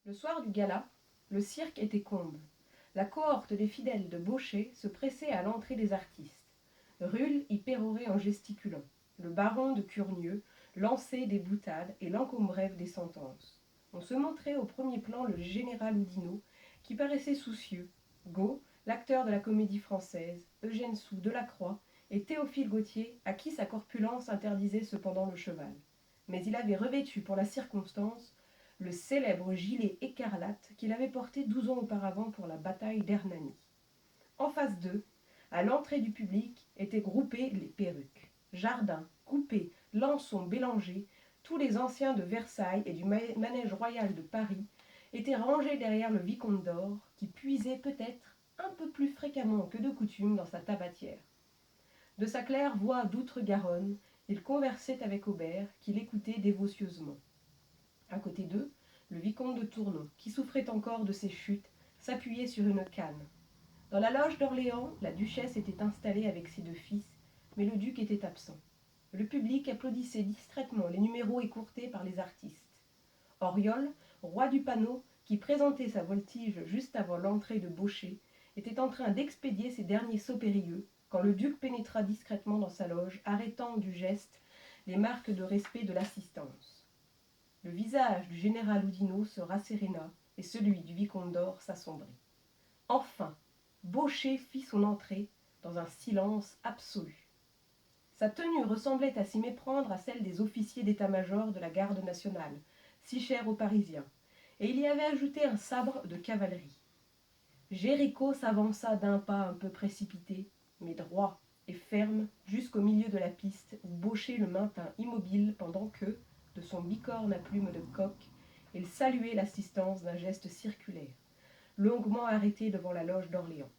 Le soir du gala, le cirque était comble. La cohorte des fidèles de Baucher se pressait à l'entrée des artistes. Rulle y pérorait en gesticulant. Le baron de Curnieu lançait des boutades et l'encombrait des sentences. On se montrait au premier plan le général Oudinot, qui paraissait soucieux, Got, l'acteur de la Comédie Française, Eugène Sue Delacroix et Théophile Gautier, à qui sa corpulence interdisait cependant le cheval. Mais il avait revêtu pour la circonstance le célèbre gilet écarlate qu'il avait porté 12 ans auparavant pour la bataille d'Hernani. En face d'eux, à l'entrée du public, étaient groupées les perruques. Jardin, Coupé, Lançon, Bélanger, tous les anciens de Versailles et du manège royal de Paris étaient rangés derrière le vicomte d'Or, qui puisait peut-être un peu plus fréquemment que de coutume dans sa tabatière. De sa claire voix d'outre-Garonne, il conversait avec Aubert, qui l'écoutait dévotieusement. À côté d'eux, le vicomte de Tournon, qui souffrait encore de ses chutes, s'appuyait sur une canne. Dans la loge d'Orléans, la duchesse était installée avec ses deux fils, mais le duc était absent. Le public applaudissait distraitement les numéros écourtés par les artistes. Auriol, roi du panneau, qui présentait sa voltige juste avant l'entrée de Baucher, était en train d'expédier ses derniers sauts périlleux, quand le duc pénétra discrètement dans sa loge, arrêtant du geste les marques de respect de l'assistance. Le visage du général Oudinot se rasséréna et celui du vicomte d'Or s'assombrit. Enfin, Baucher fit son entrée dans un silence absolu. Sa tenue ressemblait à s'y méprendre à celle des officiers d'état-major de la garde nationale, si chère aux Parisiens, et il y avait ajouté un sabre de cavalerie. Géricault s'avança d'un pas un peu précipité, mais droit et ferme, jusqu'au milieu de la piste, où Baucher le maintint immobile pendant que, de son bicorne à plumes de coq, il saluait l'assistance d'un geste circulaire, longuement arrêté devant la loge d'Orléans.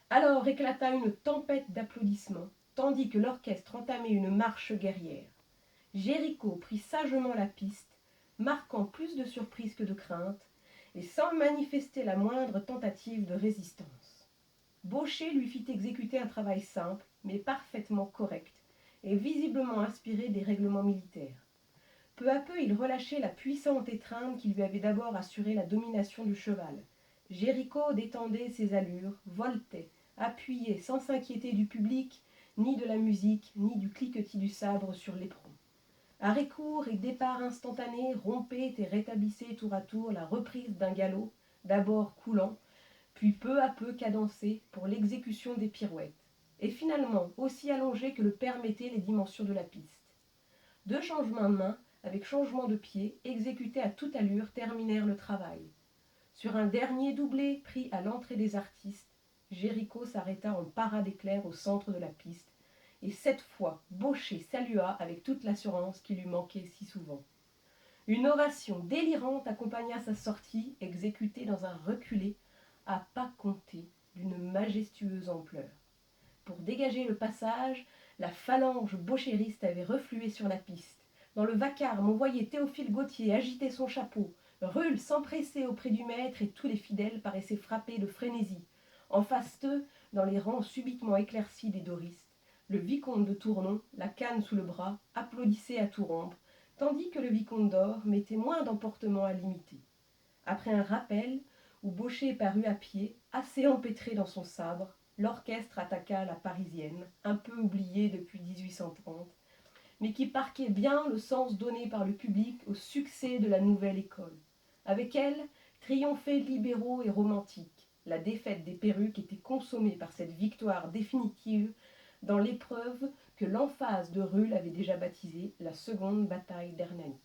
Alors éclata une tempête d'applaudissements, tandis que l'orchestre entamait une marche guerrière. Géricault prit sagement la piste, marquant plus de surprise que de crainte, et sans manifester la moindre tentative de résistance. Baucher lui fit exécuter un travail simple, mais parfaitement correct, et visiblement inspiré des règlements militaires. Peu à peu, il relâchait la puissante étreinte qui lui avait d'abord assuré la domination du cheval. Géricault détendait ses allures, voltait, appuyait sans s'inquiéter du public, ni de la musique, ni du cliquetis du sabre sur l'éperon. Arrêt court et départ instantané rompaient et rétablissaient tour à tour la reprise d'un galop, d'abord coulant, puis peu à peu cadencé pour l'exécution des pirouettes, et finalement aussi allongé que le permettaient les dimensions de la piste. Deux changements de main, avec changement de pied, exécutés à toute allure, terminèrent le travail. Sur un dernier doublé pris à l'entrée des artistes, Géricault s'arrêta en parade éclair au centre de la piste, et cette fois Baucher salua avec toute l'assurance qui lui manquait si souvent. Une ovation délirante accompagna sa sortie, exécutée dans un reculé, à pas compter, d'une majestueuse ampleur. Pour dégager le passage, la phalange bauchériste avait reflué sur la piste. Dans le vacarme, on voyait Théophile Gautier agiter son chapeau. Rulle s'empressait auprès du maître et tous les fidèles paraissaient frappés de frénésie. En face d'eux, dans les rangs subitement éclaircis des doristes, le vicomte de Tournon, la canne sous le bras, applaudissait à tout rompre, tandis que le vicomte d'Or mettait moins d'emportement à l'imiter. Après un rappel, où Baucher parut à pied, assez empêtré dans son sabre, l'orchestre attaqua la Parisienne, un peu oubliée depuis 1830, mais qui marquait bien le sens donné par le public au succès de la nouvelle école. Avec elle, triomphaient libéraux et romantiques. La défaite des perruques était consommée par cette victoire définitive dans l'épreuve que l'emphase de Rulle avait déjà baptisée la seconde bataille d'Hernani.